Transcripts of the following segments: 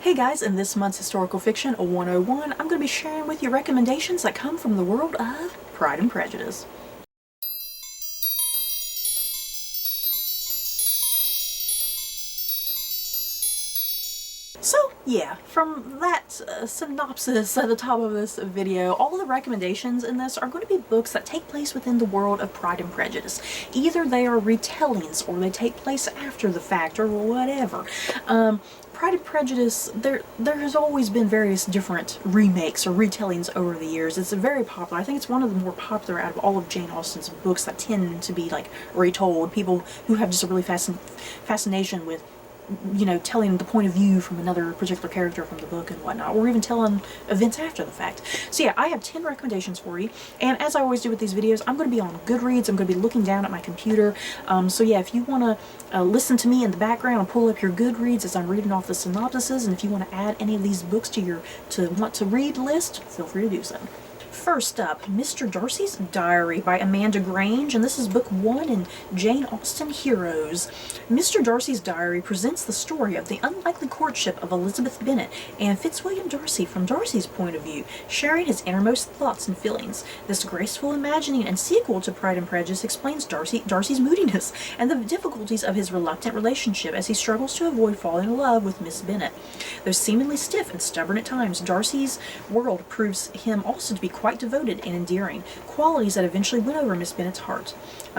Hey guys, in this month's Historical Fiction 101, I'm going to be sharing with you recommendations that come from the world of Pride and Prejudice. So yeah, from that synopsis at the top of this video, all the recommendations in this are going to be books that take place within the world of Pride and Prejudice. Either they are retellings or they take place after the fact or whatever. Pride and Prejudice, there has always been various different remakes or retellings over the years. It's very popular. I think it's one of the more popular out of all of Jane Austen's books that tend to be like retold. People who have just a really fascination with, you know, telling the point of view from another particular character from the book and whatnot, or even telling events after the fact. So yeah, I have 10 recommendations for you, and as I always do with these videos, I'm going to be on Goodreads. I'm going to be looking down at my computer. So yeah, if you want to listen to me in the background and pull up your Goodreads as I'm reading off the synopsises, and if you want to add any of these books to your want to read list, feel free to do so. First up, Mr. Darcy's Diary by Amanda Grange, and this is book 1 in Jane Austen Heroes. Mr. Darcy's Diary presents the story of the unlikely courtship of Elizabeth Bennett and Fitzwilliam Darcy from Darcy's point of view, sharing his innermost thoughts and feelings. This graceful imagining and sequel to Pride and Prejudice explains Darcy's moodiness and the difficulties of his reluctant relationship as he struggles to avoid falling in love with Miss Bennett. Though seemingly stiff and stubborn at times, Darcy's world proves him also to be quite devoted and endearing, qualities that eventually win over Miss Bennett's heart.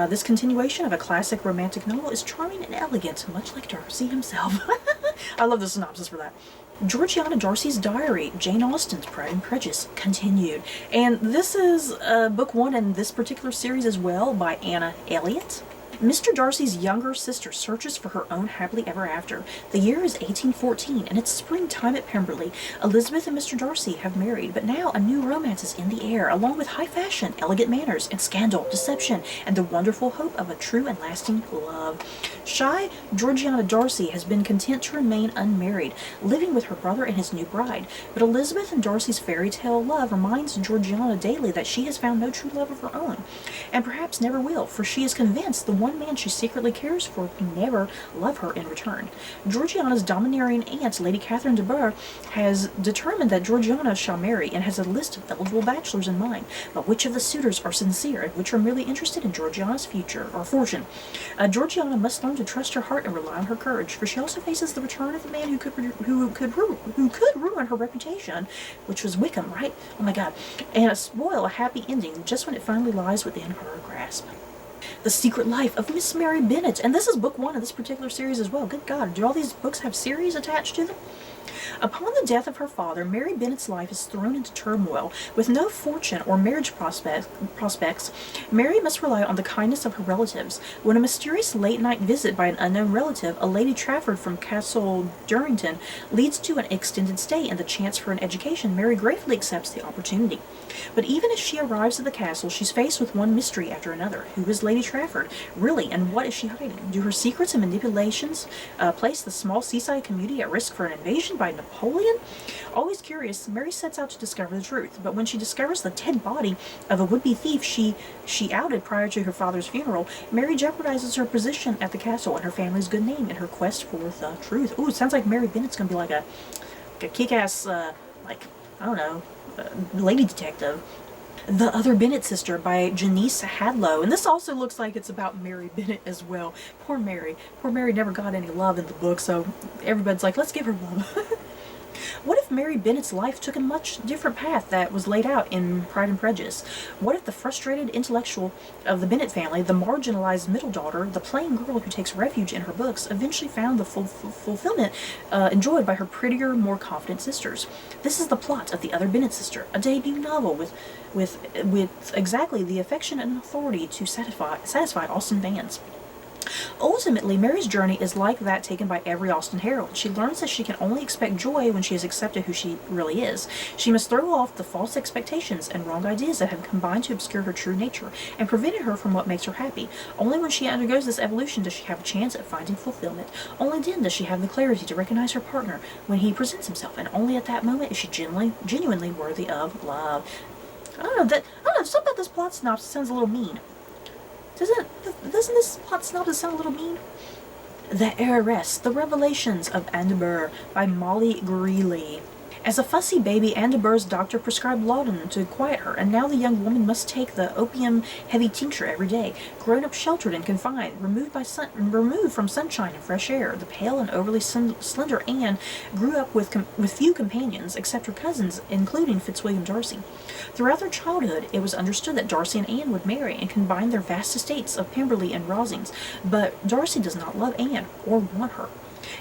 This continuation of a classic romantic novel is charming and elegant, much like Darcy himself. I love the synopsis for that. Georgiana Darcy's Diary, Jane Austen's Pride and Prejudice, continued. And this is book 1 in this particular series as well, by Anna Elliott. Mr. Darcy's younger sister searches for her own happily ever after. The year is 1814, and it's springtime at Pemberley. Elizabeth and Mr. Darcy have married, but now a new romance is in the air, along with high fashion, elegant manners, and scandal, deception, and the wonderful hope of a true and lasting love. Shy Georgiana Darcy has been content to remain unmarried, living with her brother and his new bride. But Elizabeth and Darcy's fairy tale love reminds Georgiana daily that she has found no true love of her own, and perhaps never will, for she is convinced the one man she secretly cares for can never love her in return. Georgiana's domineering aunt, Lady Catherine de Bourgh, has determined that Georgiana shall marry and has a list of eligible bachelors in mind. But which of the suitors are sincere and which are merely interested in Georgiana's future or fortune? Georgiana must learn to trust her heart and rely on her courage, for she also faces the return of a man who could ruin her reputation, which was Wickham, right? Oh my god. And spoil a happy ending just when it finally lies within her grasp. The Secret Life of Miss Mary Bennett, and this is book 1 of this particular series as well. Good God, do all these books have series attached to them? Upon the death of her father, Mary Bennett's life is thrown into turmoil. With no fortune or marriage prospects, Mary must rely on the kindness of her relatives. When a mysterious late-night visit by an unknown relative, a Lady Trafford from Castle Durrington, leads to an extended stay and the chance for an education, Mary gratefully accepts the opportunity. But even as she arrives at the castle, she's faced with one mystery after another. Who is Lady Trafford, really, and what is she hiding? Do her secrets and manipulations place the small seaside community at risk for an invasion by Napoleon? Always curious, Mary sets out to discover the truth, but when she discovers the dead body of a would-be thief she outed prior to her father's funeral, Mary jeopardizes her position at the castle and her family's good name in her quest for the truth. Ooh, it sounds like Mary Bennett's gonna be like a kick-ass, like, I don't know, lady detective. The Other Bennett Sister by Janice Hadlow, and this also looks like it's about Mary Bennett as well. Poor Mary. Poor Mary never got any love in the book, so everybody's like, let's give her love. What if Mary Bennett's life took a much different path that was laid out in Pride and Prejudice? What if the frustrated intellectual of the Bennett family, the marginalized middle daughter, the plain girl who takes refuge in her books, eventually found the fulfillment enjoyed by her prettier, more confident sisters? This is the plot of The Other Bennett Sister, a debut novel with exactly the affection and authority to satisfy Austen fans. Ultimately, Mary's journey is like that taken by every Austen heroine. She learns that she can only expect joy when she has accepted who she really is. She must throw off the false expectations and wrong ideas that have combined to obscure her true nature and prevented her from what makes her happy. Only when she undergoes this evolution does she have a chance at finding fulfillment. Only then does she have the clarity to recognize her partner when he presents himself, and only at that moment is she genuinely worthy of love. I don't know, something about this plot synopsis sounds a little mean. Doesn't this plot synopsis sound a little mean? The Heiress, The Revelations of Andover by Molly Greeley. As a fussy baby, Andover's doctor prescribed laudanum to quiet her, and now the young woman must take the opium-heavy tincture every day. Grown up, sheltered, and confined, removed from sunshine and fresh air, the pale and overly slender Anne grew up with few companions, except her cousins, including Fitzwilliam Darcy. Throughout their childhood, it was understood that Darcy and Anne would marry and combine their vast estates of Pemberley and Rosings, but Darcy does not love Anne or want her.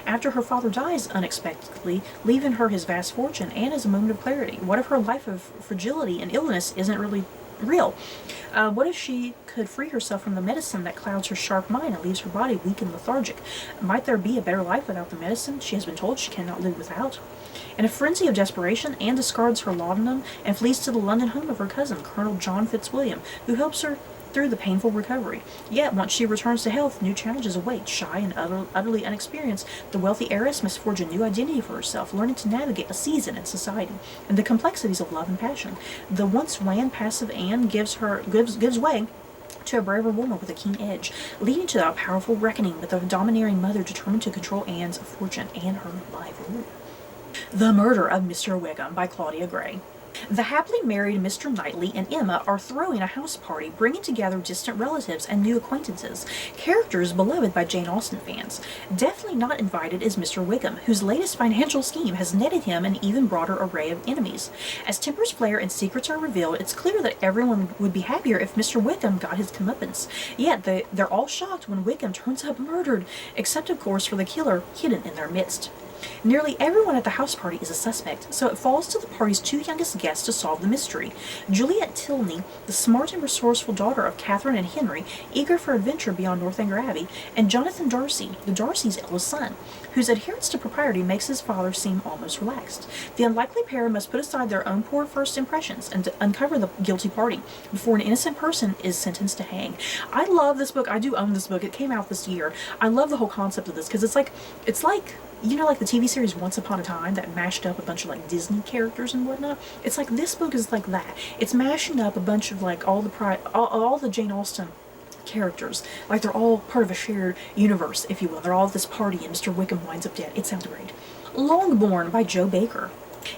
After her father dies unexpectedly, leaving her his vast fortune, Anne has a moment of clarity. What if her life of fragility and illness isn't really real? What if she could free herself from the medicine that clouds her sharp mind and leaves her body weak and lethargic? Might there be a better life without the medicine she has been told she cannot live without? In a frenzy of desperation, Anne discards her laudanum and flees to the London home of her cousin, Colonel John Fitzwilliam, who helps her through the painful recovery. Yet, once she returns to health, new challenges await. Shy and utterly inexperienced, the wealthy heiress must forge a new identity for herself, learning to navigate a season in society and the complexities of love and passion. The once wan, passive Anne gives way to a braver woman with a keen edge, leading to a powerful reckoning with a domineering mother determined to control Anne's fortune and her life. The Murder of Mr Wiggum by Claudia Gray. The happily married Mr. Knightley and Emma are throwing a house party, bringing together distant relatives and new acquaintances, characters beloved by Jane Austen fans. Definitely not invited is Mr. Wiggum, whose latest financial scheme has netted him an even broader array of enemies. As tempers flare and secrets are revealed, it's clear that everyone would be happier if Mr. Wiggum got his comeuppance. Yet they're all shocked when Wiggum turns up murdered, except of course for the killer hidden in their midst. Nearly everyone at the house party is a suspect, so it falls to the party's two youngest guests to solve the mystery. Juliet Tilney, the smart and resourceful daughter of Catherine and Henry, eager for adventure beyond Northanger Abbey, and Jonathan Darcy, the Darcys' eldest son, whose adherence to propriety makes his father seem almost relaxed. The unlikely pair must put aside their own poor first impressions and uncover the guilty party before an innocent person is sentenced to hang. I love this book. I do own this book. It came out this year. I love the whole concept of this because it's like you know, like the TV series Once Upon a Time that mashed up a bunch of like Disney characters and whatnot. It's like this book is like that. It's mashing up a bunch of like all the Jane Austen characters. Like they're all part of a shared universe, if you will. They're all at this party and Mr. Wiggum winds up dead. It sounds great. Longbourn by Joe Baker.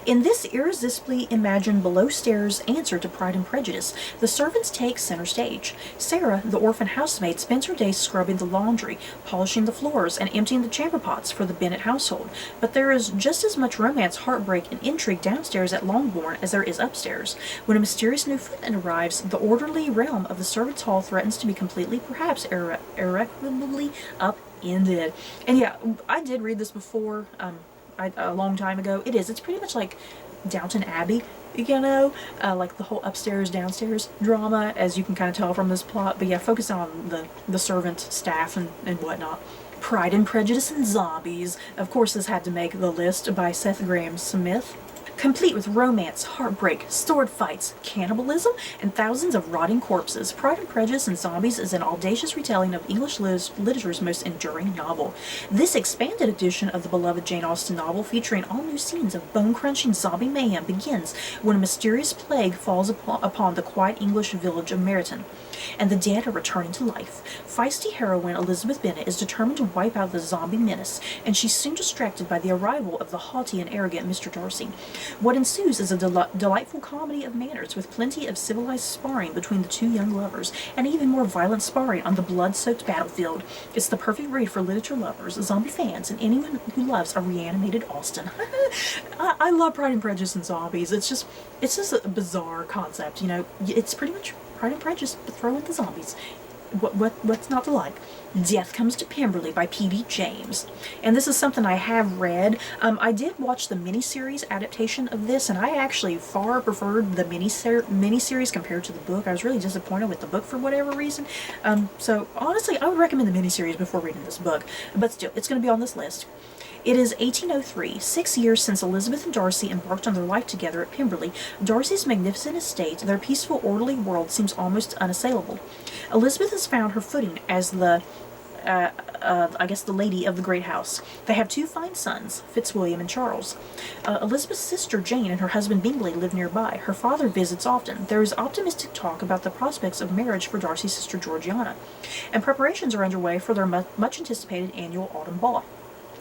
In this irresistibly imagined below-stairs answer to Pride and Prejudice, the servants take center stage. Sarah, the orphan housemaid, spends her days scrubbing the laundry, polishing the floors, and emptying the chamber pots for the Bennett household. But there is just as much romance, heartbreak, and intrigue downstairs at Longbourn as there is upstairs. When a mysterious new footman arrives, the orderly realm of the servants' hall threatens to be completely, perhaps irreparably, upended. And yeah, I did read this before, a long time ago. It's pretty much like Downton Abbey, you know, like the whole upstairs downstairs drama, as you can kind of tell from this plot. But yeah, focus on the servant staff and whatnot. Pride and Prejudice and Zombies. Of course, this had to make the list by Seth Graham Smith. Complete with romance, heartbreak, sword fights, cannibalism, and thousands of rotting corpses, Pride and Prejudice and Zombies is an audacious retelling of English literature's most enduring novel. This expanded edition of the beloved Jane Austen novel, featuring all new scenes of bone-crunching zombie mayhem, begins when a mysterious plague falls upon the quiet English village of Meryton, and the dead are returning to life. Feisty heroine Elizabeth Bennet is determined to wipe out the zombie menace, and she's soon distracted by the arrival of the haughty and arrogant Mr. Darcy. What ensues is a delightful comedy of manners, with plenty of civilized sparring between the two young lovers, and even more violent sparring on the blood-soaked battlefield. It's the perfect read for literature lovers, zombie fans, and anyone who loves a reanimated Austen. I love Pride and Prejudice and Zombies. It's just a bizarre concept, you know. It's pretty much Pride and Prejudice, but throw in the zombies. What's not to like? Death Comes to Pemberley by P.D. James. And this is something I have read. I did watch the miniseries adaptation of this, and I actually far preferred the miniseries compared to the book. I was really disappointed with the book for whatever reason. So honestly, I would recommend the miniseries before reading this book. But still, it's going to be on this list. It is 1803, 6 years since Elizabeth and Darcy embarked on their life together at Pemberley. Darcy's magnificent estate, their peaceful, orderly world seems almost unassailable. Elizabeth has found her footing as the I guess the lady of the great house. They have 2 fine sons, Fitzwilliam and Charles. Elizabeth's sister Jane and her husband Bingley live nearby. Her father visits often. There is optimistic talk about the prospects of marriage for Darcy's sister Georgiana, and preparations are underway for their much anticipated annual autumn ball.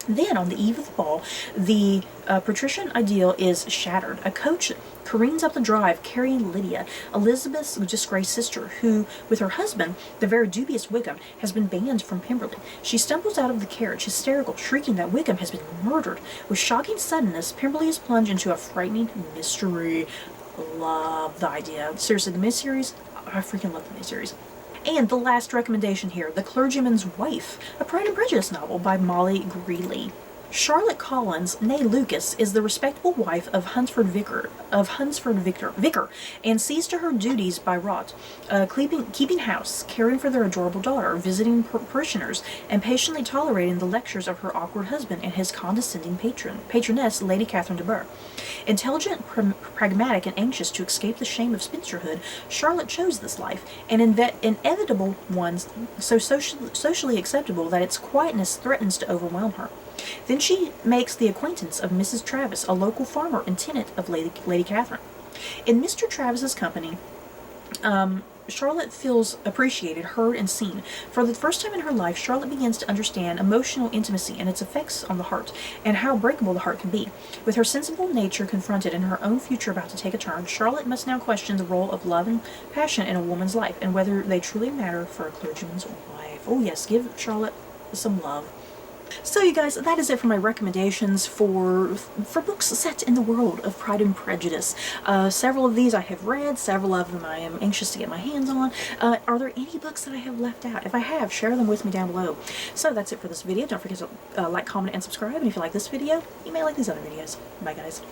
Then, on the eve of the ball, the patrician ideal is shattered. A coach careens up the drive carrying Lydia, Elizabeth's disgraced sister, who, with her husband, the very dubious Wiggum, has been banned from Pemberley. She stumbles out of the carriage, hysterical, shrieking that Wiggum has been murdered. With shocking suddenness, Pemberley is plunged into a frightening mystery. Love the idea. Seriously, the miniseries, I freaking love the miniseries. And the last recommendation here, The Clergyman's Wife, a Pride and Prejudice novel by Molly Greeley. Charlotte Collins, née Lucas, is the respectable wife of Hunsford Vicar, and sees to her duties by Rot, keeping house, caring for their adorable daughter, visiting parishioners, and patiently tolerating the lectures of her awkward husband and his condescending patroness, Lady Catherine de Bourgh. Intelligent, pragmatic, and anxious to escape the shame of spinsterhood, Charlotte chose this life, an inevitable one so socially acceptable that its quietness threatens to overwhelm her. Then she makes the acquaintance of Mrs. Travis, a local farmer and tenant of Lady Catherine. In Mr. Travis's company, Charlotte feels appreciated, heard, and seen. For the first time in her life, Charlotte begins to understand emotional intimacy and its effects on the heart, and how breakable the heart can be. With her sensible nature confronted and her own future about to take a turn, Charlotte must now question the role of love and passion in a woman's life, and whether they truly matter for a clergyman's wife. Oh yes, give Charlotte some love. So you guys, that is it for my recommendations for books set in the world of Pride and Prejudice. Several of these I have read, several of them I am anxious to get my hands on. Are there any books that I have left out? If I have, share them with me down below. So that's it for this video. Don't forget to like, comment, and subscribe. And if you like this video, you may like these other videos. Bye guys.